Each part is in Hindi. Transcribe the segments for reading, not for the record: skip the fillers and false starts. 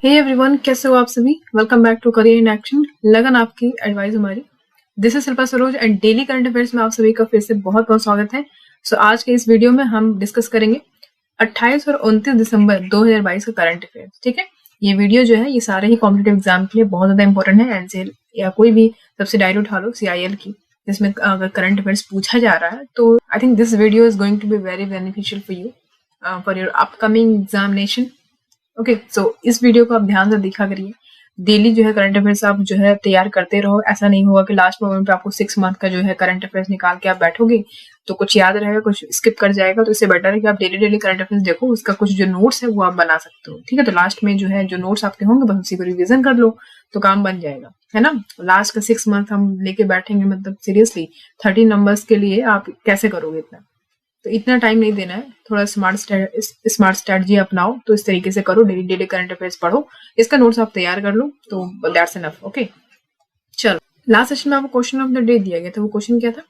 हे एवरीवन, कैसे हो आप सभी। Welcome back to career in action. लगन आपकी एडवाइस हमारी। This is Shilpa Saroj and daily current affairs में आप सभी का फिर से बहुत बहुत स्वागत है। सो आज के इस वीडियो में हम डिस्कस करेंगे 28 और 29 दिसंबर 2022 का करंट अफेयर्स। ठीक है, ये वीडियो जो है ये सारे ही कॉम्पिटेटिव एग्जाम के लिए बहुत ज्यादा इंपॉर्टेंट है। एनसीएल या कोई भी सब्सिडायरी उठा लो, सीआईएल की, जिसमें अगर करंट अफेयर्स पूछा जा रहा है तो I think this video is going to be very beneficial for you for your upcoming examination. Okay, so इस वीडियो को आप ध्यान से देखा करिए। डेली जो है करंट अफेयर्स आप जो है तैयार करते रहो। ऐसा नहीं होगा कि लास्ट मोमेंट पे आपको 6 मंथ का जो है करंट अफेयर्स निकाल के आप बैठोगे तो कुछ याद रहेगा, कुछ स्किप कर जाएगा। तो इससे बेटर है कि आप डेली डेली करंट अफेयर्स देखो, उसका कुछ जो नोट्स है वो आप बना सकते हो। ठीक है, तो लास्ट में जो है जो नोट्स आपके होंगे बस उसी को रिविजन कर लो तो काम बन जाएगा, है ना। लास्ट का 6 मंथ हम लेके बैठेंगे, मतलब सीरियसली 30 नंबर्स के लिए आप कैसे करोगे इतना। तो इतना टाइम नहीं देना है, थोड़ा स्मार्ट स्ट्रेटजी अपनाओ। तो इस तरीके से करो, डेली डेली करंट अफेयर्स पढ़ो, इसका नोट्स आप तैयार कर लो तो दैट्स इनफ। ओके, चलो लास्ट सेशन में आपको क्वेश्चन ऑफ द डे दिया गया था। वो क्वेश्चन क्या था?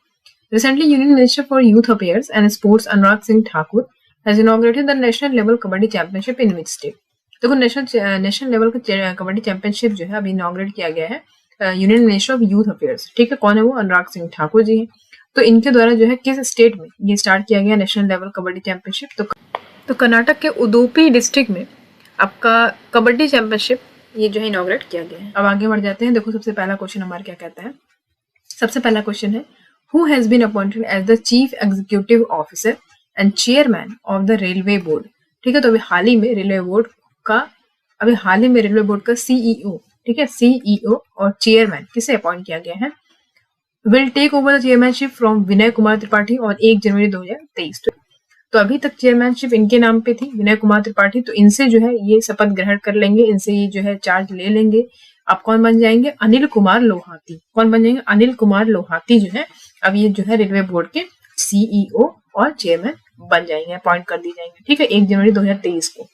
Recently union minister for youth affairs and sports Anurag Singh Thakur has inaugurated the national level kabaddi championship in which state. देखो, नेशनल लेवल का कबड्डी चैंपियनशिप जो है अभी इनॉग्रेट किया गया है union minister of youth affairs. ठीक है, कौन है वो? अनुराग सिंह ठाकुर जी है। तो इनके द्वारा जो है किस स्टेट में ये स्टार्ट किया गया नेशनल लेवल कबड्डी चैंपियनशिप? तो कर्नाटक के उडुपी डिस्ट्रिक्ट में आपका कबड्डी चैंपियनशिप ये जो है इनॉग्रेट किया गया है। अब आगे बढ़ जाते हैं। देखो, सबसे पहला क्वेश्चन हमारा क्या कहता है। सबसे पहला क्वेश्चन है, who has been appointed as the chief executive officer and chairman of the railway board. ठीक है, तो अभी हाल ही में रेलवे बोर्ड का सीईओ, ठीक है, सीईओ और चेयरमैन किसे अपॉइंट किया गया है? Will take over the chairmanship from Vinay Kumar Tripathi और 1 जनवरी 2023। तो अभी तक चेयरमैनशिप इनके नाम पे थी, विनय कुमार त्रिपाठी। तो इनसे जो है ये शपथ ग्रहण कर लेंगे, इनसे ये जो है चार्ज ले लेंगे। आप कौन बन जाएंगे? अनिल कुमार लोहाती। कौन बन जाएंगे? अनिल कुमार लोहाती जो है अब ये जो है रेलवे बोर्ड के सीईओ और चेयरमैन बन जाएंगे, अपॉइंट कर दी जाएंगे। ठीक है, 1 जनवरी 2023 को।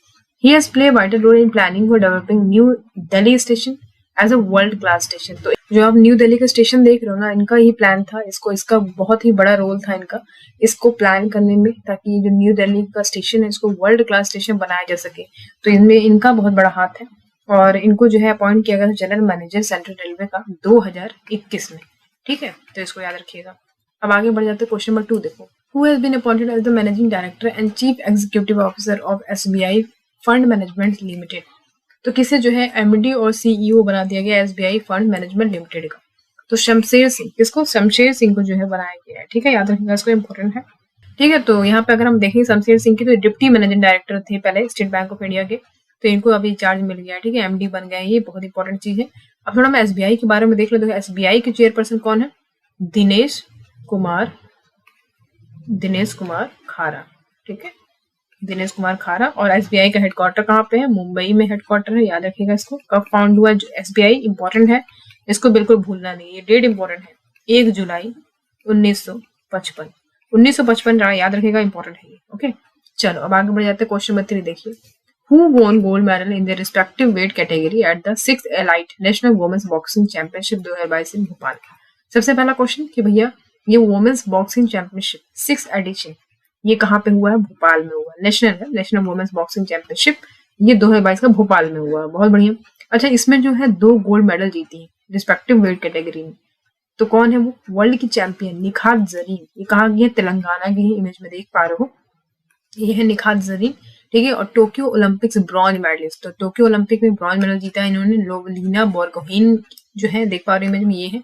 He has play vital role in planning for developing New Delhi station as a world class station. तो जो आप न्यू दिल्ली का स्टेशन देख रहे हो ना, इनका ही प्लान था। इसका बहुत ही बड़ा रोल था इनका इसको प्लान करने में, ताकि ये जो न्यू दिल्ली का स्टेशन है इसको वर्ल्ड क्लास स्टेशन बनाया जा सके। तो इनमें इनका बहुत बड़ा हाथ है और इनको जो है अपॉइंट किया गया जनरल मैनेजर सेंट्रल रेलवे का 2021 में। ठीक है, तो इसको याद रखिएगा। अब आगे बढ़ जाते हैं क्वेश्चन नंबर 2। देखो, who has been appointed as the managing director and chief executive officer of SBI fund management limited. तो किसे जो है एमडी और सीईओ बना दिया गया एसबीआई फंड मैनेजमेंट लिमिटेड का? तो शमशेर सिंह। किसको? शमशेर सिंह को जो है बनाया गया है। ठीक है, याद रखिएगा, इसको इंपॉर्टेंट है। ठीक है, तो यहाँ पे अगर हम देखें शमशेर सिंह की, तो डिप्टी मैनेजिंग डायरेक्टर थे पहले स्टेट बैंक ऑफ इंडिया के, तो इनको अभी चार्ज मिल गया है। ठीक है, एमडी बन गए, ये बहुत इंपॉर्टेंट चीज है। अब थोड़ा हम एसबीआई के बारे में देख लेते हैं। एसबीआई के चेयरपर्सन कौन है? दिनेश कुमार खारा। ठीक है, दिनेश कुमार खारा। और एसबीआई का हेडक्वार्टर कहाँ पे है? मुंबई में हेडक्वार्टर है, याद रखिएगा इसको। कब फाउंड हुआ एसबीआई? इंपॉर्टेंट है, इसको बिल्कुल भूलना नहीं, ये डेट इंपॉर्टेंट है। 1 जुलाई 1955। 1955 याद रखिएगा, इंपॉर्टेंट है ये। ओके, चलो अब आगे बढ़ जाते हैं। क्वेश्चन नंबर 3 देखिए, who won gold medal in the respective weight category at the 6th elite national women's boxing championship 2022 in Bhopal. सबसे पहला क्वेश्चन कि भैया ये women's boxing championship 6th addition ये कहाँ पे हुआ है? भोपाल में हुआ। नेशनल वुमेन्स बॉक्सिंग चैंपियनशिप ये 2022 का भोपाल में हुआ। बहुत बढ़िया। अच्छा, इसमें जो है 2 गोल्ड मेडल जीती है रिस्पेक्टिव वेट कैटेगरी में। तो कौन है वो? वर्ल्ड की चैंपियन निखात जरीन। ये कहाँ की है? तेलंगाना की है, इमेज में देख पा रहे हो, ये है निखात जरीन। ठीक है, और टोक्यो ओलंपिक्स ब्रॉन्ज मेडलिस्ट। तो टोक्यो ओलंपिक में ब्रॉन्ज मेडल जीता है इन्होंने। लोवलीना बोरगोहेन जो है देख पा रहे हो इमेज में, ये है,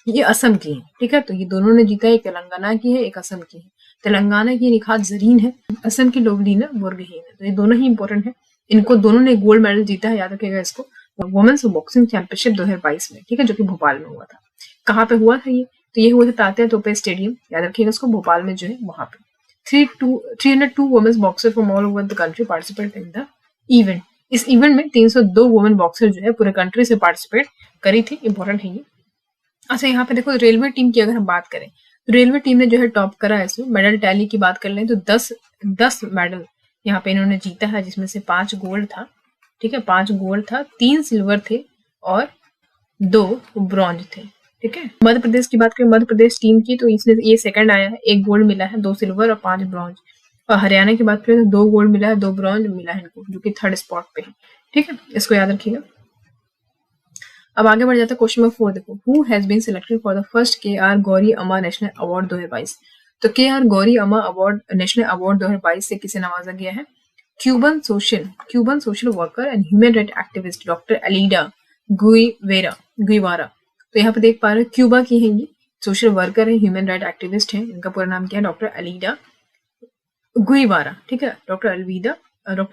ये असम की है। ठीक है, तो ये दोनों ने जीता है, एक तेलंगाना की है, एक असम की है। तेलंगाना की निखात जरीन है, असम की लोवलीना बोरगोहेन है। तो ये दोनों ही इंपॉर्टेंट है, इनको दोनों ने गोल्ड मेडल जीता है, याद रखिएगा इसको, वुमेन्स बॉक्सिंग चैंपियनशिप 2022 में। ठीक है, जो कि भोपाल में हुआ था। कहाँ पे हुआ था ये? तो ये हुआ था तात्या तोपे स्टेडियम, याद रखिएगा इसको, भोपाल में जो है वहां पे। 302 women's boxer from all over the country participate in the event. इस इवेंट में 302 वुमेन बॉक्सर जो है पूरे कंट्री से पार्टिसिपेट करी थी। इंपॉर्टेंट है ये। अच्छा, यहाँ पे देखो रेलवे टीम की अगर हम बात करें तो रेलवे टीम ने जो है टॉप करा है इसमें। मेडल टैली की बात कर लें तो 10 मेडल यहाँ पे इन्होंने जीता है, जिसमें से 5 गोल्ड था। ठीक है, 5 गोल्ड था, 3 सिल्वर थे और 2 ब्रॉन्ज थे। ठीक है, मध्य प्रदेश की बात करें, मध्य प्रदेश टीम की, तो इसमें ये सेकंड आया है, 1 गोल्ड मिला है, 2 सिल्वर और 5 ब्रॉन्ज। और हरियाणा की बात करें तो 2 गोल्ड मिला है, 2 ब्रॉन्ज मिला है इनको, जो कि 3rd स्पॉट पे है। ठीक है, इसको याद रखिएगा। अब आगे बढ़ जाता है क्वेश्चन नंबर 4 देखो, who has been selected for the first KR Gauri Amma national award 2022। तो KR गौरी अमा अवार्ड नेशनल अवार्ड 2022 से किसे नवाजा गया है? Cuban social worker and human right activist doctor Aleida Guevara. तो यहाँ पे देख पा रहे हो क्यूबा की है, ये सोशल वर्कर है, ह्यूमन राइट एक्टिविस्ट है, इनका पूरा नाम क्या है? Doctor Aleida Guevara. ठीक है, डॉक्टर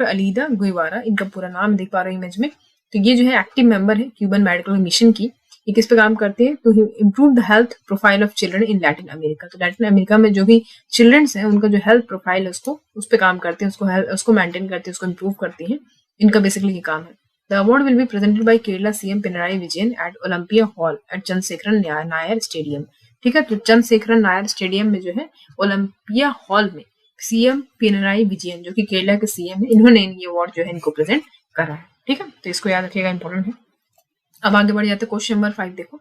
अलीदा गुइवारा इनका पूरा नाम देख पा रहे हो इमेज में। तो ये जो है एक्टिव मेंबर है क्यूबन मेडिकल मिशन की। ये किस पे काम करते हैं? To improve the health profile of children in Latin America. तो लैटिन अमेरिका में जो भी चिल्ड्रंस हैं उनका जो हेल्थ प्रोफाइल है उस पे काम करते हैं, उसको मेंटेन करते हैं, उसको इम्प्रूव करते हैं। इनका बेसिकली ये काम है। The award will be presented by Kerala CM Pinarayi Vijayan at Olympia hall at Chandrasekharan Nair stadium. ठीक है, तो चंद्रशेखरन नायर स्टेडियम में जो है ओलंपिया हॉल में CM पिनराई विजयन जो कि केरला के CM है, इन्होंने ये अवार्ड जो है इनको प्रेजेंट करा है। ठीक है, तो इसको याद रखिएगा, इंपॉर्टेंट है। अब आगे बढ़ जाते हैं क्वेश्चन नंबर 5 देखो,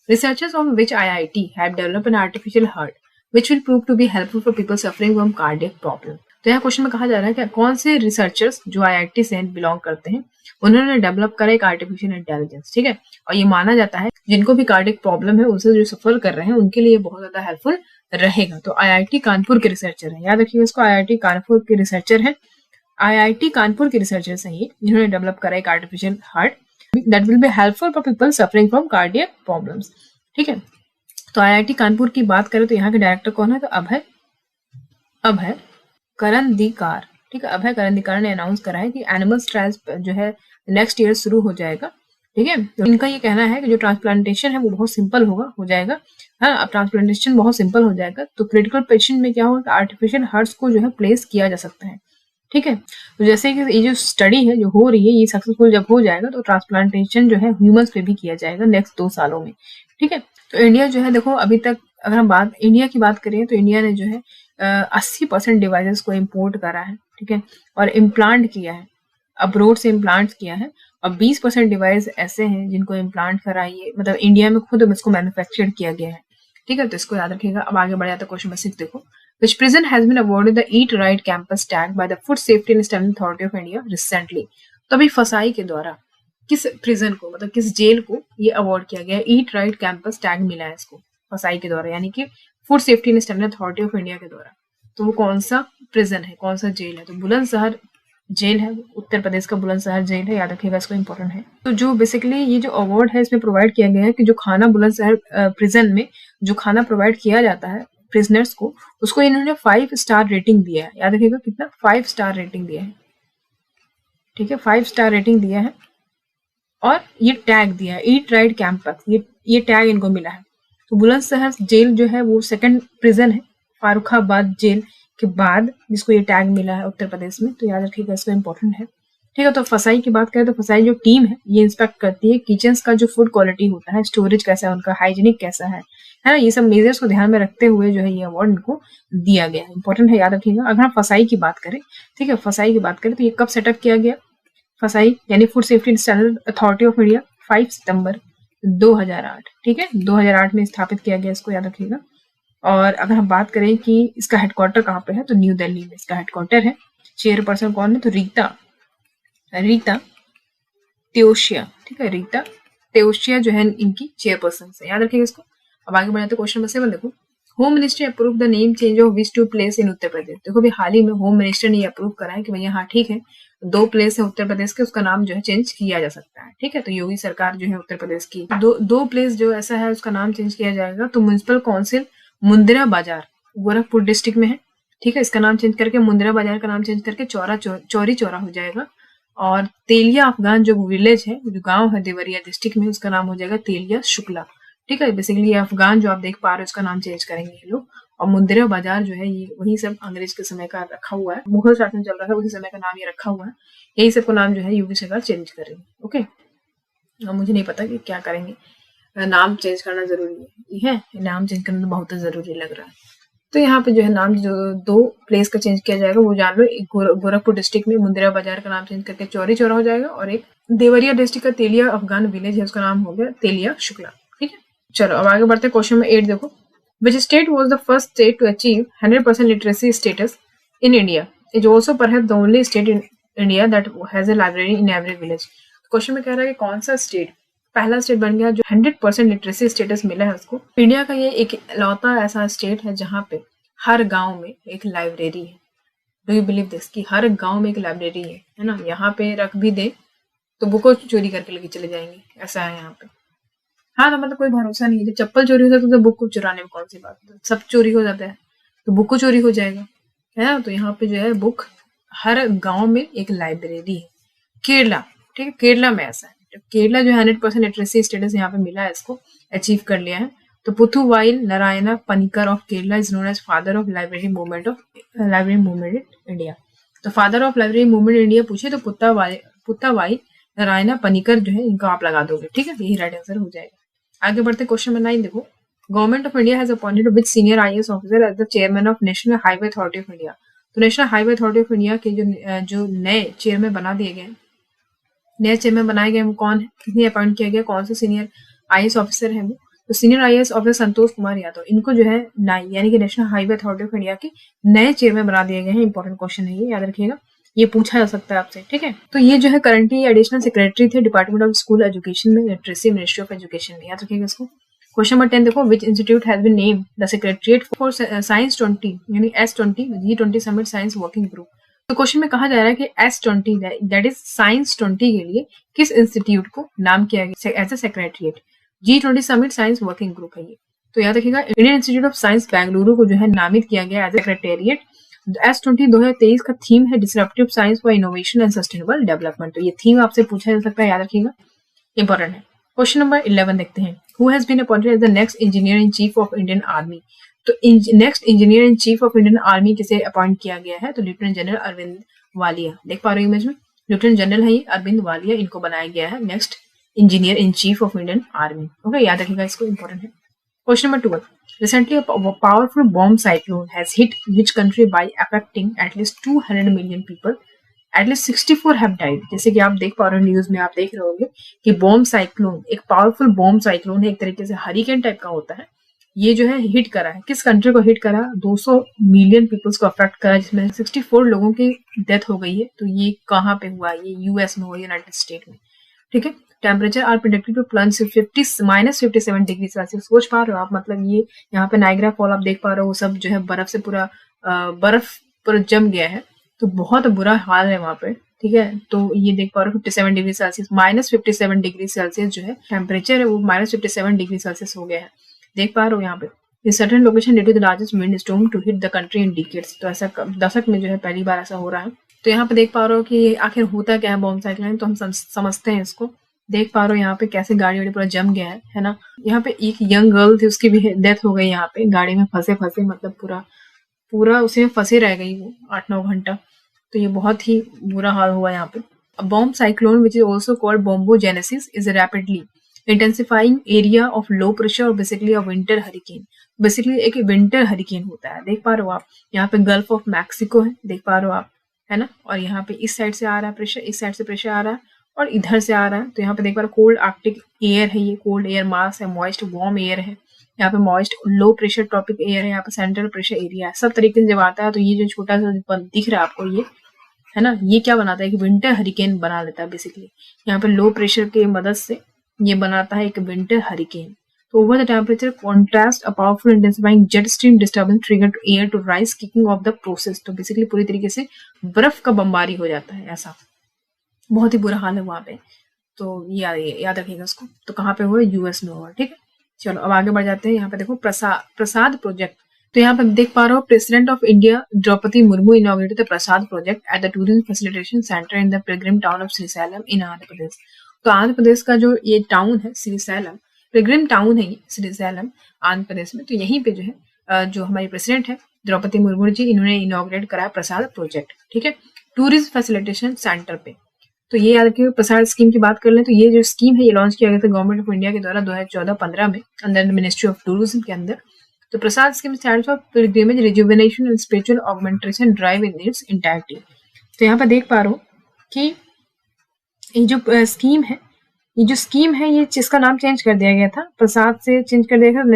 researchers of which IIT have developed an artificial heart which will prove to be helpful for people suffering from cardiac problem. तो यहाँ क्वेश्चन में कहा जा रहा है कि कौन से रिसर्चर्स जो IIT से बिलोंग करते हैं उन्होंने डेवलप करा एक आर्टिफिशियल इंटेलिजेंस। ठीक है, और ये माना जाता है जिनको भी कार्डियक प्रॉब्लम है उनसे जो सफर कर रहे हैं उनके लिए बहुत ज्यादा हेल्पफुल रहेगा। तो IIT कानपुर के रिसर्चर है, याद रखिएगा इसको, IIT कानपुर के रिसर्चर है, IIT कानपुर के रिसर्चर्स हैं ये, जिन्होंने डेवलप करा एक artificial heart that will be helpful for people suffering from cardiac problems. ठीक है, तो IIT कानपुर की बात करें तो यहाँ के डायरेक्टर कौन है? तो अभय करंदीकार। ठीक है, अभय करंदीकार ने अनाउंस करा है कि एनिमल्स ट्रायल्स जो है नेक्स्ट ईयर शुरू हो जाएगा। ठीक है, तो इनका ये कहना है कि जो ट्रांसप्लांटेशन है वो बहुत सिंपल हो जाएगा। हाँ, अब ट्रांसप्लांटेशन बहुत सिंपल हो जाएगा तो क्रिटिकल पेशेंट में क्या होगा? आर्टिफिशियल हार्ट्स को जो है प्लेस किया जा सकता है। ठीक है, तो जैसे कि ये जो स्टडी है जो हो रही है ये सक्सेसफुल जब हो जाएगा तो ट्रांसप्लांटेशन जो है ह्यूमंस पे भी किया जाएगा नेक्स्ट 2 सालों में। ठीक है, तो इंडिया जो है देखो अभी तक अगर हम इंडिया की बात करें तो इंडिया ने जो है 80% डिवाइसेस को इम्पोर्ट करा है। ठीक है, और इम्प्लांट किया है, अब्रोड से इम्प्लांट किया है, और 20% डिवाइस ऐसे हैं जिनको इम्प्लांट कराइए, मतलब इंडिया में खुद इसको मैन्युफैक्चर किया गया है। ठीक है, तो इसको याद रखिएगा। अब आगे बढ़ जाता है क्वेश्चन नंबर 6 देखो, which prison has been awarded the Eat Right Campus tag by the Food Safety and Standard Authority of India recently। तो अभी फसाई के द्वारा किस प्रिजन को, मतलब किस जेल को ये अवार्ड किया गया? ईट राइट कैंपस टैग मिला है इसको फसाई के द्वारा, यानी कि food safety and standard authority of India के द्वारा। तो वो कौन सा प्रिजन है, कौन सा जेल है? तो बुलंदशहर जेल है, उत्तर प्रदेश का बुलंदशहर जेल है, याद रखिएगा इसको, इंपॉर्टेंट है। तो जो बेसिकली ये जो अवार्ड है इसमें प्रोवाइड किया गया है कि जो खाना बुलंदशहर प्रिजन में जो खाना प्रोवाइड किया जाता है प्रिजनर्स को, उसको इन्होंने 5 स्टार रेटिंग दिया है। याद रखिएगा कितना? 5 स्टार रेटिंग दिया है। ठीक है, 5 स्टार रेटिंग दिया है और ये टैग दिया है ईट राइट कैंपस, ये टैग इनको मिला है। तो बुलंदशहर जेल जो है वो सेकंड प्रिजन है फारुखाबाद जेल के बाद जिसको ये टैग मिला है उत्तर प्रदेश में। तो याद रखिएगा इसको, इंपॉर्टेंट है। ठीक है, तो फसाई की बात करें तो फसाई जो टीम है ये इंस्पेक्ट करती है किचन्स का जो फूड क्वालिटी होता है, स्टोरेज कैसा है उनका, हाइजीनिक कैसा है ना, ये सब मेजर्स को ध्यान में रखते हुए जो है ये अवार्ड इनको दिया गया है, इंपॉर्टेंट है, याद रखिएगा। अगर हम फसाई की बात करें, ठीक है, फसाई की बात करें तो ये कब सेटअप किया गया? फसाई यानी food safety and standard authority of India 5 सितंबर 2008। ठीक है, 2008 में स्थापित किया गया, इसको याद रखिएगा। और अगर हम बात करें कि इसका हेडक्वार्टर कहाँ पे है तो न्यू दिल्ली में इसका हेडक्वार्टर है। चेयरपर्सन कौन है? तो रीता त्योशिया। ठीक है, रीता त्योशिया जो है इनकी चेयरपर्सन है, याद रखिएगा इसको। अब आगे बढ़ाते क्वेश्चन नंबर 7 देखो, home ministry approve the name change of which 2 place in Uttar Pradesh. देखो भी हाल ही में होम मिनिस्टर ने ये अप्रूव करा है कि भैया हाँ ठीक है 2 प्लेस है उत्तर प्रदेश के, उसका नाम जो है चेंज किया जा सकता है। ठीक है, तो योगी सरकार जो है उत्तर प्रदेश की दो प्लेस जो ऐसा है उसका नाम चेंज किया जाएगा। तो म्युनिसिपल काउंसिल मुंद्रा बाजार गोरखपुर डिस्ट्रिक्ट में है। ठीक है, इसका नाम चेंज करके मुंद्रा बाजार का नाम चेंज करके चौरी चौरा हो जाएगा। और तेलिया अफगान जो विलेज है, जो गांव है देवरिया डिस्ट्रिक्ट में, उसका नाम हो जाएगा तेलिया शुक्ला। ठीक है, बेसिकली ये अफगान जो आप देख पा रहे हो उसका नाम चेंज करेंगे ये लोग। और मुंद्रा बाजार जो है ये वही सब अंग्रेज के समय का रखा हुआ है, मुगल शासन चल रहा है उसी समय का नाम ये रखा हुआ है, यही सबको नाम जो है योगी सरकार चेंज करेंगे। ओके, मुझे नहीं पता कि क्या करेंगे, नाम चेंज करना जरूरी है, नाम चेंज करना तो बहुत जरूरी लग रहा है। तो यहाँ पे जो है नाम जो 2 प्लेस का चेंज किया जाएगा वो जान लो, एक गोरखपुर डिस्ट्रिक्ट में मुंद्रा बाजार का नाम चेंज करके चौरी चौरा हो जाएगा, और एक देवरिया डिस्ट्रिक्ट का तेलिया अफगान विलेज है उसका नाम हो गया तेलिया शुक्ला। ठीक है, चलो अब आगे बढ़ते हैं क्वेश्चन नंबर 8 देखो, which state was the first state to achieve 100% literacy status in India, is also perhaps the only state in India that has a library in every village. Question में कह रहा है कि कौन सा स्टेट पहला स्टेट बन गया जो 100% लिटरेसी स्टेटस मिला है उसको। इंडिया का ये एक लौता ऐसा स्टेट है जहाँ पे हर गांव में एक लाइब्रेरी है। डू यू बिलीव दिस कि हर गांव में एक लाइब्रेरी है ना। यहाँ पे रख भी दे तो बुक को चोरी करके लेके चले जाएंगे, ऐसा है यहाँ पे। हाँ तो मतलब कोई भरोसा नहीं है, जब चप्पल चोरी हो जाता है तो बुक को चुराने में कौन सी बात है, सब चोरी हो जाता है तो बुक को चोरी हो जाएगा, है ना। तो यहाँ पे जो है बुक हर गांव में एक लाइब्रेरी है। केरला, ठीक है, केरला में ऐसा है। तो केरला जो 100% लिटरेसी स्टेटस यहाँ पे मिला है, इसको अचीव कर लिया है। तो Puthuvayil Narayana Panicker of Kerala is known as father of library movement in India. तो father of library movement India पूछे तो पुथुवाइल नारायणा पनिकर जो है इनको आप लगा दोगे, ठीक है, यही राइट आंसर हो जाएगा। आगे बढ़ते क्वेश्चन नंबर 9 देखो। Government of India has appointed which senior IAS officer as the chairman of National Highway Authority of India. तो National Highway Authority of India के जो नए चेयरमैन बना दिए गए, नए चेयरमैन बनाए गए वो कौन है, किसने अपॉइंट किया गया, कौन से सीनियर आईएएस ऑफिसर है वो। तो senior IAS officer Santosh Kumar Yadav, इनको जो है नाई यानी कि national Highway Authority of India के नए चेयरमैन बना दिए गए हैं। इंपॉर्टेंट क्वेश्चन है ये, याद रखिएगा, ये पूछा जा सकता है आपसे, ठीक है। तो ये जो है करंटली एडिशनल सेक्रेटरी थे डिपार्टमेंट ऑफ स्कूल एजुकेशन में, लिटरेसी मिनिस्ट्री ऑफ एजुकेशन में, याद रखिएगा इसको। क्वेश्चन नंबर 10 देखो। Which institute has been named the secretariat for science 20 यानी S20 G20 summit science working group. तो क्वेश्चन में कहा जा रहा है कि S20 दैट इज साइंस 20 के लिए किस इंस्टीट्यूट को नाम किया गया as a secretariat. G20 summit science working group है ये। तो याद रखिएगा Indian institute of science Bengaluru को जो है नामित किया गया एज ए सेक्रेटेरिएट। S20 2023 का थीम है disruptive science for innovation and sustainable development. तो ये थीम आपसे पूछा जा सकता है, याद रखिएगा, इंपॉर्टेंट है। क्वेश्चन नंबर 11 देखते हैं। Who has been appointed as the next engineer in chief of Indian Army. तो next engineer in chief of Indian Army किसे अपॉइंट किया गया है, तो लेफ्टिनेंट जनरल अरविंद वालिया। देख पा रहे हो इमेज में, लेफ्टिनेंट जनरल है ये अरविंद वालिया, इनको बनाया गया है next engineer in chief of Indian army. Okay, याद रखिएगा इसको, इंपॉर्टेंट है। Question number 12. Recently, a powerful bomb cyclone has hit which country by affecting at least 200 million people? At least 64 have died. जैसे कि आप देख पा रहे हो न्यूज में, आप देख रहे होंगे कि बॉम्ब साइक्लोन एक पावरफुल बॉम्ब साइक्लोन है, एक तरीके से हरिकेन टाइप का होता है। ये जो है हिट करा है, किस कंट्री को हिट करा, 200 मिलियन पीपल्स को अफेक्ट करा, जिसमें 64 लोगों की डेथ हो गई है। तो ये कहाँ पे हुआ, ये यूएस में हुआ, यूनाइटेड स्टेट में, ठीक है। Temperature are predicted to plunge -57 degree Celsius. सोच पा रहे हो आप, मतलब ये यहाँ पे नाइग्रा फॉल आप देख पा रहे हो, वो सब जो है बर्फ से पूरा बर्फ पर जम गया है, तो बहुत बुरा हाल है वहाँ पे, ठीक है। तो ये देख पा रहे हो 57 डिग्री सेल्सियस, -57 डिग्री सेल्सियस जो है टेम्परेचर है वो -57 डिग्री सेल्सियस हो गया है, देख पा रहे हो यहाँ पे। In certain location due to the largest windstorm to hit the country in decades। तो ऐसा दशक में जो है पहली बार ऐसा हो रहा है। तो यहाँ पे देख पा रहे हो कि आखिर होता क्या है बॉम्ब साइक्लोन, तो हम समझते हैं इसको। देख पा रहे हो यहाँ पे कैसे गाड़ी वाड़ी पूरा जम गया है ना। यहाँ पे एक यंग गर्ल थी, उसकी भी डेथ हो गई यहाँ पे गाड़ी में फंसे मतलब पूरा उसी में फंसे रह गई वो 8-9 घंटा। तो ये बहुत ही बुरा हाल हुआ यहाँ पे। Bomb cyclone which is also called bombogenesis is rapidly intensifying area of low pressure और basically a winter hurricane. Basically एक विंटर हरिकेन होता है, देख पा रहे हो आप। यहाँ पे गल्फ ऑफ मैक्सिको है, देख पा रहे हो आप, है ना। और यहाँ पे इस साइड से आ रहा है प्रेशर, इस साइड से प्रेशर आ रहा है और इधर से आ रहा है। तो यहाँ पे देख पा रहे हो कोल्ड आर्कटिक एयर है, ये कोल्ड एयर मास है, मॉइस्ट वार्म एयर है, यहाँ पे moist low pressure tropic air है, यहाँ पे सेंट्रल प्रेशर एरिया है। सब तरीके से जब आता है तो ये जो छोटा सा दिख रहा है आपको, ये है ना, ये क्या बनाता है कि विंटर हरिकेन बना लेता है बेसिकली। यहाँ पे लो प्रेशर की मदद से ये बनाता है एक विंटर हरिकेन। तो over the temperature contrast a powerful intensifying jet stream disturbance trigger to air to rise kicking off the process. तो बेसिकली पूरी तरीके से बर्फ का बमबारी हो जाता है, ऐसा बहुत ही बुरा हाल है वहां पे। तो याद रखिएगा उसको। तो कहाँ पे हुआ, यूएस में हुआ, ठीक है। चलो अब आगे बढ़ जाते हैं। यहाँ पे देखो प्रसाद प्रोजेक्ट। तो यहाँ पे देख पा रहे हो President of India Droupadi Murmu inaugurated the PRASAD project at the tourism facilitation centre in the pilgrim town of Srisailam in Andhra Pradesh. तो आंध्र प्रदेश का जो ये टाउन है श्रीशैलम, पिलग्रिम टाउन है ये श्रीशैलम आंध्र प्रदेश में। तो यहीं पे जो है जो हमारी प्रेसिडेंट है द्रौपदी मुर्मू जी, इन्होंने इनॉग्रेट कराया प्रसाद प्रोजेक्ट, ठीक है, टूरिज्म फैसिलिटेशन सेंटर पे। तो ये याद रखिए। प्रसाद स्कीम की बात कर लें तो ये जो स्कीम है ये लॉन्च किया गया था गवर्नमेंट ऑफ इंडिया के द्वारा 2014-15 में अंडर मिनिस्ट्री ऑफ टूरिज्म के अंदर। तो PRASAD scheme stands for pilgrimage rejuvenation and spiritual augmentation drive in its entirety. तो यहाँ पर देख पा रहे हो कि ये जो स्कीम है ये जिसका नाम चेंज कर दिया गया था, प्रसाद से चेंज कर दिया गया था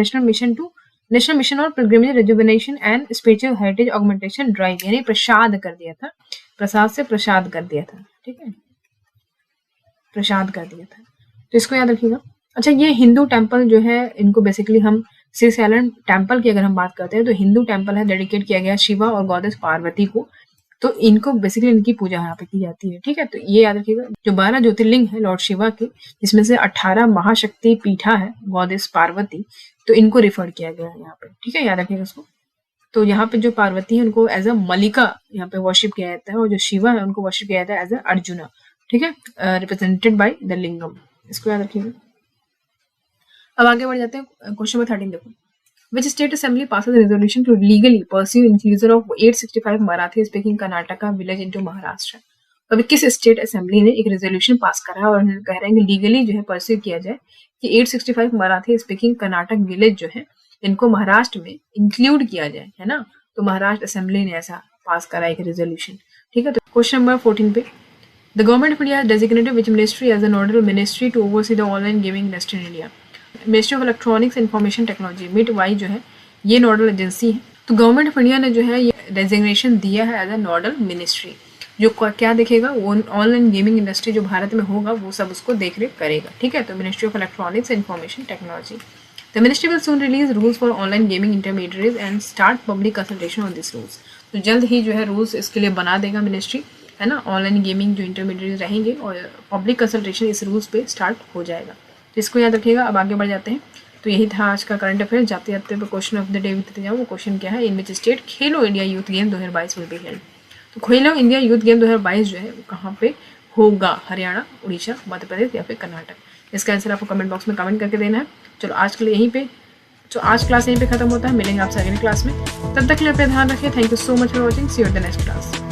नेशनल मिशन और pilgrimage rejuvenation and spiritual heritage augmentation drive, यानी प्रसाद कर दिया था। प्रसाद से प्रसाद कर दिया था, ठीक है, प्रसाद कर दिया था, तो इसको याद रखिएगा। अच्छा, ये हिंदू टेम्पल जो है, इनको बेसिकली हम श्री सैलन टेम्पल की अगर हम बात करते हैं तो हिंदू टेम्पल है, डेडिकेट किया गया शिवा और गॉडेस पार्वती को, तो इनको बेसिकली इनकी पूजा यहाँ पे की जाती है, ठीक है। तो ये याद रखिएगा, जो 12 ज्योतिर्लिंग है लॉर्ड शिवा के, जिसमें से 18 महाशक्ति पीठा है गॉडेस पार्वती, तो इनको रिफर किया गया है यहाँ पे, ठीक है, याद रखिएगा इसको। तो यहाँ पे जो पार्वती है उनको एज अ मलिका यहाँ पे वर्शिप किया जाता है, और जो शिवा है उनको वर्शिप किया जाता है एज अ अर्जुना, ठीक है, रिप्रेजेंटेड बाय द लिंगम, इसको याद रखिएगा। अब आगे बढ़ जाते हैं, क्वेश्चन नंबर 13 देखो, which state assembly passes a resolution to legally pursue inclusion of 865 Marathi speaking Karnataka village into Maharashtra? तो अभी किस स्टेट असेंबली ने एक रेजोल्यूशन पास करा है और कह रहे हैं कि लीगली जो है परस्यू किया जाए कि 865 मराठी स्पीकिंग कर्नाटक विलेज जो है इनको महाराष्ट्र में इंक्लूड किया जाए, है ना। तो महाराष्ट्र असेंबली ने ऐसा पास करा एक रेजोल्यूशन, ठीक है। तो क्वेश्चन नंबर 14 पे, the government of India designated which ministry as a nodal ministry to oversee the online gaming industry in India? Ministry of electronics information technology MeitY जो है ये नोडल एजेंसी है। तो गवर्नमेंट ऑफ इंडिया ने जो है ये डेजिग्नेशन दिया है एज अ नोडल मिनिस्ट्री, जो क्या देखेगा, वो ऑनलाइन गेमिंग इंडस्ट्री जो भारत में होगा वो सब उसको देख रेख करेगा, ठीक है। तो ministry of electronics information technology, the ministry will soon release rules for online gaming intermediaries and start public consultation on this rules. तो जल्द ही जो है रूल्स इसके लिए बना देगा मिनिस्ट्री, है ना। ऑनलाइन गेमिंग जो इंटरमीडिएटरीज रहेंगे और पब्लिक कंसल्टेशन इस रूल्स पे स्टार्ट हो जाएगा, तो इसको याद रखिएगा। अब आगे बढ़ जाते हैं, तो यही था आज का करंट अफेयर। जाते जाते क्वेश्चन ऑफ द डे देते जाओ। वो क्वेश्चन क्या है, इन which state Khelo India youth game 2022 will be held? तो खेलो इंडिया यूथ गेम 2022 जो है वो कहाँ पे होगा? हरियाणा, उड़ीसा, मध्य प्रदेश या फिर कर्नाटक? इसका आंसर आपको कमेंट बॉक्स में कमेंट करके देना है। चलो आज के लिए यहीं पे, तो आज क्लास यहीं पे खत्म होता है, मिलेंगे आपसे अगली क्लास में, तब तक के लिए अपना ध्यान रखिए। Thank you so much for watching, see you at the next class.